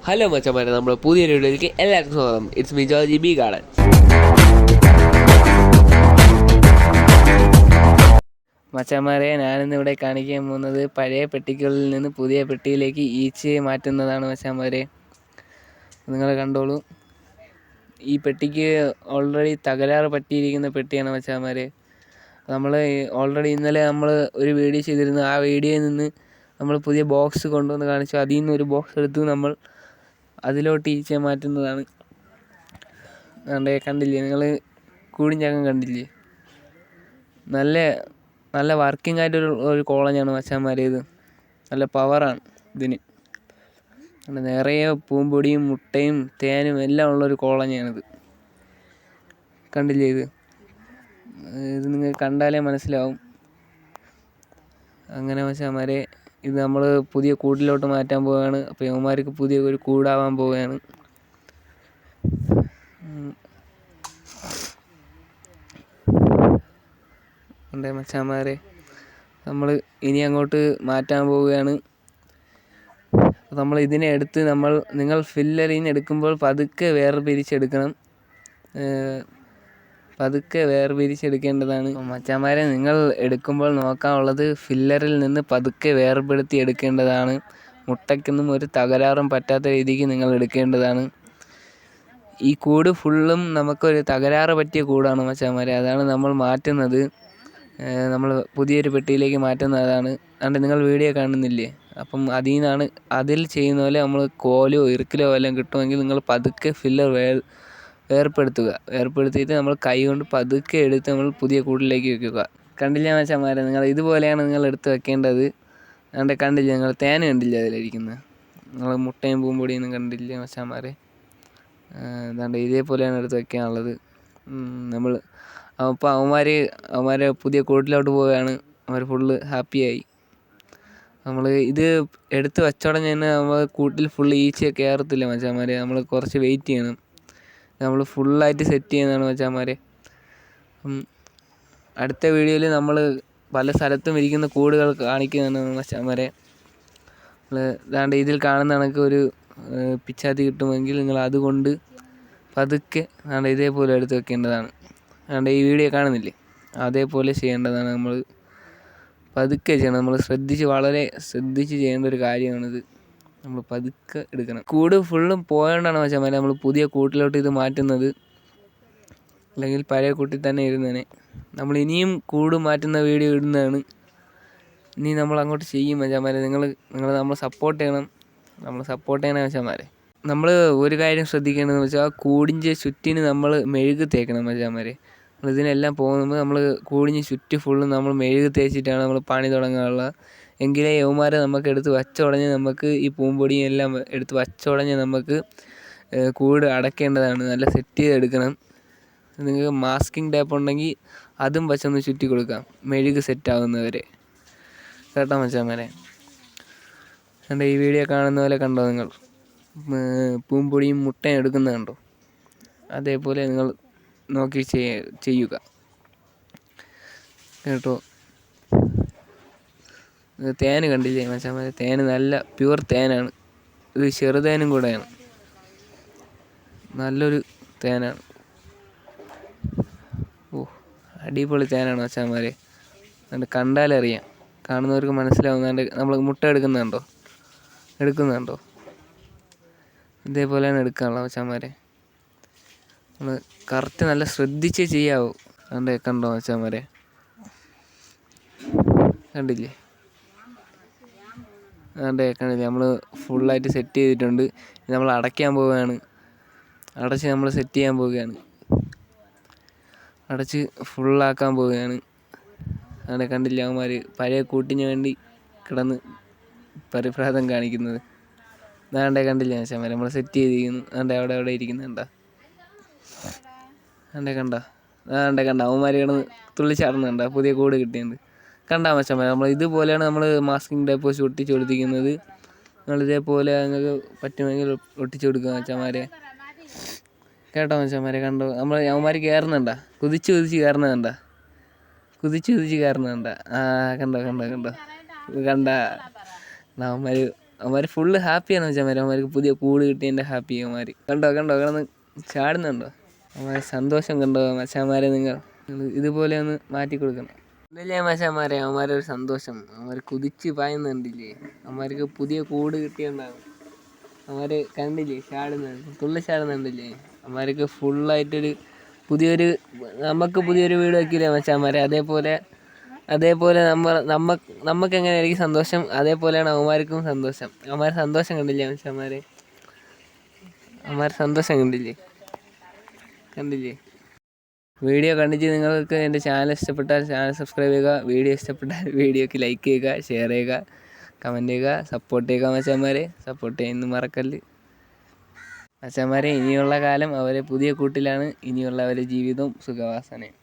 Hello മച്ചന്മാരെ, നമ്മുടെ പുതിയ വീഡിയോയിലേക്ക് എല്ലാവർക്കും സ്വാഗതം. It's me Georgie B garden. മച്ചന്മാരെ, ഞാനിന്ന് ഇവിടെ കാണിക്കാൻ പോകുന്നത് പഴയ പെട്ടികളിൽ നിന്ന് പുതിയ പെട്ടിയിലേക്ക് ഈച്ചയെ മാറ്റുന്നതാണ്. മച്ചന്മാരെ, നിങ്ങൾ കണ്ടോളൂ. ഈ പെട്ടിക്ക് ഓൾറെഡി തകരാറ് പറ്റിയിരിക്കുന്ന പെട്ടിയാണ് മച്ചന്മാരെ. നമ്മൾ ഓൾറെഡി ഇന്നലെ നമ്മൾ ഒരു വീഡിയോ ചെയ്തിരുന്നു. ആ വീഡിയോയിൽ നിന്ന് നമ്മൾ പുതിയ ബോക്സ് കൊണ്ടുവന്ന് കാണിച്ചു. അതിൽ നിന്ന് ഒരു ബോക്സ് എടുത്ത് നമ്മൾ അതിലോട്ട് ഈച്ചയെ മാറ്റുന്നതാണ്. കണ്ടില്ലേ നിങ്ങൾ? കൂടിഞ്ഞകം കണ്ടില്ലേ? നല്ല വർക്കിംഗ് ആയിട്ടൊരു കോളനിയാണ് മച്ചാന്മാരെ. ഇത് നല്ല പവറാണ് ഇതിന്. നിറയെ പൂമ്പൊടിയും മുട്ടയും തേനും എല്ലാം ഉള്ളൊരു കോളനിയാണിത്. കണ്ടില്ലേ? ഇത് നിങ്ങൾ കണ്ടാലേ മനസ്സിലാവും. അങ്ങനെ മച്ചാന്മാരെ, ഇത് നമ്മൾ പുതിയ കൂട്ടിലോട്ട് മാറ്റാൻ പോവുകയാണ്. അപ്പോൾ യവന്മാർക്ക് പുതിയ ഒരു കൂടാവാൻ പോവുകയാണ്. മച്ചാന്മാരെ, നമ്മൾ ഇനി അങ്ങോട്ട് മാറ്റാൻ പോവുകയാണ്. നമ്മൾ ഇതിനെ എടുത്ത് നിങ്ങൾ ഫില്ലറിന് എടുക്കുമ്പോൾ പതുക്കെ വേർപിരിച്ചെടുക്കണം. പതുക്കെ വേർപിരിച്ചെടുക്കേണ്ടതാണ്. മച്ചാന്മാരെ, നിങ്ങൾ എടുക്കുമ്പോൾ നോക്കാനുള്ളത് ഫില്ലറിൽ നിന്ന് പതുക്കെ വേർപെടുത്തി എടുക്കേണ്ടതാണ്. മുട്ടയ്ക്കൊന്നും ഒരു തകരാറും പറ്റാത്ത രീതിക്ക് നിങ്ങൾ എടുക്കേണ്ടതാണ്. ഈ കൂട് ഫുള്ളും നമുക്കൊരു തകരാറ് പറ്റിയ കൂടാണ് മച്ചാന്മാരെ. അതാണ് നമ്മൾ മാറ്റുന്നത്. നമ്മൾ പുതിയൊരു പെട്ടിയിലേക്ക് മാറ്റുന്നതാണ്. അതുകൊണ്ട് നിങ്ങൾ വീഡിയോ കാണുന്നില്ലേ? അപ്പം അതിൽ ചെയ്യുന്ന പോലെ നമ്മൾ കോലോ ഇറുക്കിലോ വല്ലതും കിട്ടുമെങ്കിൽ നിങ്ങൾ പതുക്കെ ഫില്ലർ വേർപ്പെടുത്തിയിട്ട് നമ്മൾ കൈ കൊണ്ട് പതുക്കെ എടുത്ത് നമ്മൾ പുതിയ കൂടിലേക്ക് വെക്കുക. കണ്ടില്ല മച്ചാന്മാരെ? നിങ്ങൾ ഇതുപോലെയാണ് നിങ്ങൾ എടുത്ത് വെക്കേണ്ടത്. അതുകൊണ്ട് കണ്ടില്ല നിങ്ങൾ? തേൻ കണ്ടില്ല അതിലിരിക്കുന്നത്? നിങ്ങൾ മുട്ടയും പൂമ്പൊടിയൊന്നും കണ്ടില്ല മച്ചാന്മാരെ? അതുകൊണ്ട് ഇതേപോലെയാണ് എടുത്ത് വെക്കാനുള്ളത്. അപ്പോൾ അവന്മാർ പുതിയ കൂട്ടിലോട്ട് പോവുകയാണ്. അവർ ഫുള്ള് ഹാപ്പിയായി. നമ്മൾ ഇത് എടുത്ത് വെച്ചോടഞ്ഞ് തന്നെ നമ്മൾ കൂട്ടിൽ ഫുള്ള് ഈച്ച കയറത്തില്ല മച്ചാന്മാരെ. നമ്മൾ കുറച്ച് വെയിറ്റ് ചെയ്യണം. നമ്മൾ ഫുള്ളായിട്ട് സെറ്റ് ചെയ്യുന്നതാണ് മച്ചാന്മാരെ. അടുത്ത വീഡിയോയിൽ നമ്മൾ പല സ്ഥലത്തും ഇരിക്കുന്ന കൂടുകൾ കാണിക്കുന്നതാണ് മച്ചാന്മാരെ. അതാണ്ട് ഇതിൽ കാണുന്ന കണക്ക് ഒരു പിച്ചാത്തി കിട്ടുമെങ്കിൽ നിങ്ങൾ അതുകൊണ്ട് പതുക്കെ ഇതേപോലെ എടുത്ത് വെക്കേണ്ടതാണ്. അതുകൊണ്ട് ഈ വീഡിയോ കാണുന്നില്ലേ? അതേപോലെ ചെയ്യേണ്ടതാണ്. നമ്മൾ പതുക്കെ ചെയ്യണം. നമ്മൾ വളരെ ശ്രദ്ധിച്ച് ചെയ്യേണ്ട ഒരു കാര്യമാണിത്. നമ്മൾ പതുക്കെ എടുക്കണം. കൂട് ഫുള്ളും പോയോണ്ടാണ് മച്ചാന്മാരെ നമ്മൾ പുതിയ കൂട്ടിലോട്ട് ഇത് മാറ്റുന്നത്. അല്ലെങ്കിൽ പഴയ കൂട്ടിൽ തന്നെ ഇരുന്നേനെ. നമ്മൾ ഇനിയും കൂട് മാറ്റുന്ന വീഡിയോ ഇടുന്നതാണ്. ഇനി നമ്മൾ അങ്ങോട്ട് ചെയ്യും മച്ചാന്മാരെ. നിങ്ങൾ നമ്മളെ സപ്പോർട്ട് ചെയ്യണം. മച്ചാന്മാരെ. നമ്മൾ ഒരു കാര്യം ശ്രദ്ധിക്കേണ്ടതെന്ന് വെച്ചാൽ ആ കൂടിൻ്റെ ചുറ്റിന് നമ്മൾ മെഴുക് തേക്കണം മച്ചാന്മാരെ. ഇതിനെല്ലാം പോകുമ്പോൾ നമ്മൾ കൂടിന് ചുറ്റി ഫുള്ളും നമ്മൾ മെഴുക് തേച്ചിട്ടാണ് നമ്മൾ പണി തുടങ്ങാനുള്ളത്. എങ്കിലേ യവന്മാരെ നമുക്ക് എടുത്ത് വച്ചുടഞ്ഞ് നമുക്ക് ഈ പൂമ്പൊടിയും എല്ലാം എടുത്ത് വച്ചുടഞ്ഞ് നമുക്ക് കൂട് അടയ്ക്കേണ്ടതാണ്. നല്ല സെറ്റ് ചെയ്തെടുക്കണം. നിങ്ങൾക്ക് മാസ്കിംഗ് ടേപ്പ് ഉണ്ടെങ്കിൽ അതും വച്ചൊന്ന് ചുറ്റി കൊടുക്കാം, മെഴുക് സെറ്റാവുന്നവരെ. കേട്ടോ മച്ചാന്മാരെ? കണ്ടോ? ഈ വീഡിയോ കാണുന്ന പോലെ കണ്ടോ നിങ്ങൾ? പൂമ്പൊടിയും മുട്ടയും എടുക്കുന്നത് കണ്ടോ? അതേപോലെ നിങ്ങൾ നോക്കി ചെയ്യുക. കേട്ടോ? തേന് കണ്ടില്ലേ മച്ചാന്മാരെ? തേന് നല്ല പ്യുവർ തേനാണ്. ഇത് ചെറുതേനും കൂടെയാണ്. നല്ലൊരു തേനാണ്. അടിപൊളി തേനാണ് മച്ചാന്മാരെ. അതുകൊണ്ട് കണ്ടാലറിയാം, കാണുന്നവർക്ക് മനസ്സിലാവുന്നതുകൊണ്ട്. നമ്മൾ മുട്ട എടുക്കുന്നുണ്ടോ? ഇതേപോലെയാണ് എടുക്കാനുള്ളത് മച്ചാന്മാരെ. നമ്മൾ കറക്റ്റ് നല്ല ശ്രദ്ധിച്ചേ ചെയ്യാവൂ. അതുകൊണ്ട് കണ്ടോ മച്ചാന്മാരെ? കണ്ടില്ലേ? നമ്മൾ ഫുള്ളായിട്ട് സെറ്റ് ചെയ്തിട്ടുണ്ട്. നമ്മൾ അടയ്ക്കാൻ പോവുകയാണ്. അടച്ച് നമ്മൾ സെറ്റ് ചെയ്യാൻ പോവുകയാണ്. അടച്ച് ഫുള്ളാക്കാൻ പോവുകയാണ്. അങ്ങനെ കണ്ടില്ല അവന്മാർ പഴയ കൂട്ടിന് വേണ്ടി കിടന്ന് പരിഭ്രാന്തം കാണിക്കുന്നത്? കണ്ടില്ല മച്ചാന്മാരെ? നമ്മൾ സെറ്റ് ചെയ്തിരിക്കുന്നു. അവിടെ ഇരിക്കുന്നുണ്ടോ? കണ്ട അവന്മാർ കിടന്ന് തുള്ളിച്ചാടുന്നുണ്ടോ? പുതിയ കൂട് കിട്ടിയുണ്ട്. കണ്ടാ മച്ചാന്മാരെ? നമ്മൾ ഇതുപോലെയാണ് നമ്മൾ മാസ്കിംഗ് ടേപ്പ് വെച്ച് ഒട്ടിച്ച് കൊടുത്തിരിക്കുന്നത്. ഇതേപോലെ നിങ്ങൾക്ക് പറ്റുമെങ്കിൽ ഒട്ടിച്ചു കൊടുക്കുക മച്ചാന്മാരെ. കേട്ടോ മച്ചാന്മാരെ? കണ്ടോ? അവന്മാർ കയറുന്നുണ്ടോ? കുതിച്ച് കയറുന്നുണ്ടോ? കണ്ടോ? അവന്മാർ അവന്മാർ ഫുള്ള് ഹാപ്പിയാണ് മച്ചാന്മാർ. അവന്മാർക്ക് പുതിയ കൂട് കിട്ടിയതിൻ്റെ ഹാപ്പി അവന്മാർ. കണ്ടോ കിടന്ന് ചാടുന്നുണ്ടോ? അവന്മാരെ സന്തോഷം കണ്ടോ മച്ചാന്മാരെ? നിങ്ങൾ ഇതുപോലെ ഒന്ന് മാറ്റി കൊടുക്കണം. ഇതല്ലേ മച്ചാന്മാരെ അവന്മാരൊരു സന്തോഷം. അവന്മാർ കുതിച്ച് പായുന്നുണ്ടില്ലേ? അവന്മാർക്ക് പുതിയ കൂട് കിട്ടിയുണ്ടാകും. അവന്മാർ കണ്ടില്ലേ തുള്ളി ചാടുന്നുണ്ടില്ലേ? അവന്മാർക്ക് ഫുള്ളായിട്ടൊരു നമുക്ക് പുതിയൊരു വീട് വയ്ക്കില്ലേ മച്ചാന്മാരെ? അതേപോലെ നമുക്ക് എങ്ങനെയായിരിക്കും സന്തോഷം, അതേപോലെയാണ് അവന്മാർക്കും സന്തോഷം. അവന്മാർ സന്തോഷം കണ്ടില്ലേ മച്ചാന്മാരെ? അവന്മാർ സന്തോഷം കണ്ടില്ലേ? വീഡിയോ കണ്ടിട്ട് നിങ്ങൾക്ക് എൻ്റെ ചാനൽ ഇഷ്ടപ്പെട്ടാൽ ചാനൽ സബ്സ്ക്രൈബ് ചെയ്യുക. വീഡിയോ ഇഷ്ടപ്പെട്ടാൽ വീഡിയോക്ക് ലൈക്ക് ചെയ്യുക, ഷെയർ ചെയ്യുക, കമൻറ്റ് ചെയ്യുക, സപ്പോർട്ട് ചെയ്യുക മച്ചാന്മാരെ. സപ്പോർട്ട് ചെയ്യുന്നത് മറക്കല്ല് മച്ചാന്മാരെ. ഇനിയുള്ള കാലം അവരെ പുതിയ കൂട്ടിലാണ്. ഇനിയുള്ള അവരുടെ ജീവിതവും സുഖവാസനയും.